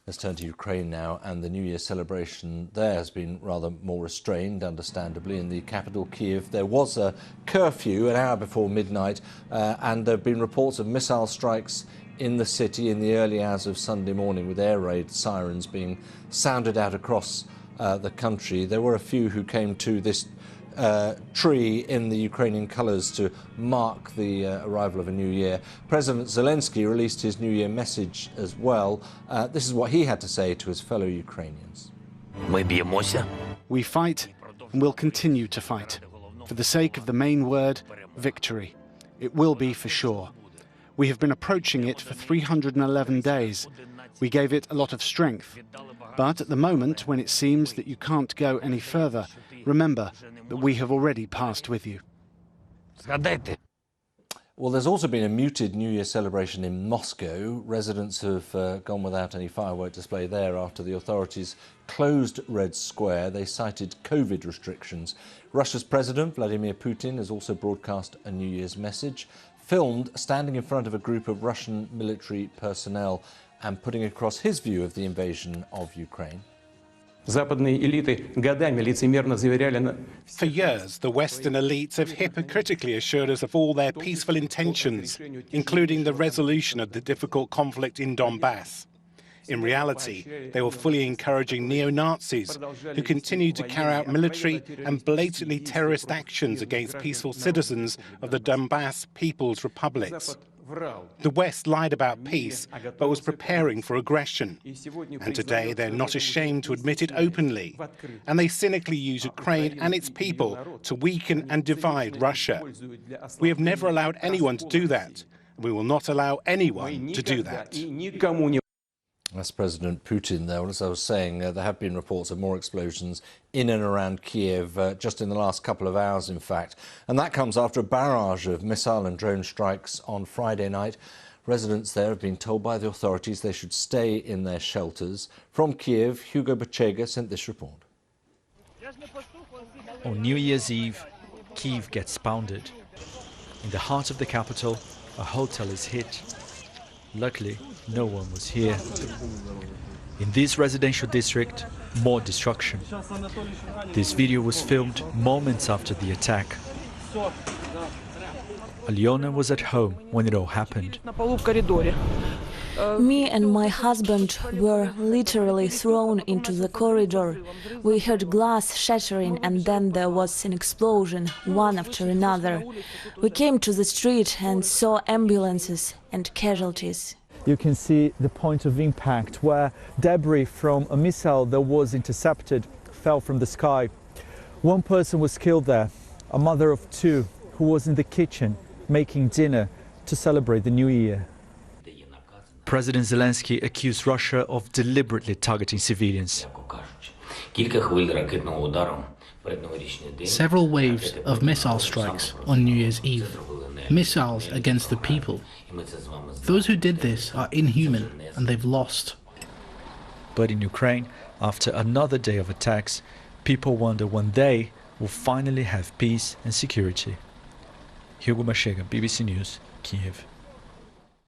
Let's turn to Ukraine now, and the New Year celebration there has been rather more restrained, understandably. In the capital, Kiev, there was a curfew an hour before midnight, and there have been reports of missile strikes in the city in the early hours of Sunday morning, with air raid sirens being sounded out across the country. There were a few who came to this tree in the Ukrainian colours to mark the arrival of a new year. President Zelensky released his New Year message as well. This is what he had to say to his fellow Ukrainians. We fight and will continue to fight for the sake of the main word, victory. It will be for sure. We have been approaching it for 311 days. We gave it a lot of strength. But at the moment, when it seems that you can't go any further, remember that we have already passed with you. Well, there's also been a muted New Year celebration in Moscow. Residents have gone without any firework display there after the authorities closed Red Square. They cited COVID restrictions. Russia's President Vladimir Putin has also broadcast a New Year's message, filmed standing in front of a group of Russian military personnel and putting across his view of the invasion of Ukraine. For years, the Western elites have hypocritically assured us of all their peaceful intentions, including the resolution of the difficult conflict in Donbass. In reality, they were fully encouraging neo-Nazis who continued to carry out military and blatantly terrorist actions against peaceful citizens of the Donbass People's Republics. The West lied about peace, but was preparing for aggression. And today they're not ashamed to admit it openly. And they cynically use Ukraine and its people to weaken and divide Russia. We have never allowed anyone to do that. We will not allow anyone to do that. That's President Putin, though. As I was saying, there have been reports of more explosions in and around Kiev just in the last couple of hours, in fact. And that comes after a barrage of missile and drone strikes on Friday night. Residents there have been told by the authorities they should stay in their shelters. From Kiev, Hugo Bachega sent this report. On New Year's Eve, Kiev gets pounded. In the heart of the capital, a hotel is hit. Luckily, no one was here. In this residential district, more destruction. This video was filmed moments after the attack. Alyona was at home when it all happened. Me and my husband were literally thrown into the corridor. We heard glass shattering and then there was an explosion, one after another. We came to the street and saw ambulances and casualties. You can see the point of impact where debris from a missile that was intercepted fell from the sky. One person was killed there, a mother of two who was in the kitchen making dinner to celebrate the New Year. President Zelensky accused Russia of deliberately targeting civilians. Several waves of missile strikes on New Year's Eve. Missiles against the people. Those who did this are inhuman and they've lost. But in Ukraine, after another day of attacks, people wonder when they will finally have peace and security. Hugo Bachega, BBC News, Kiev.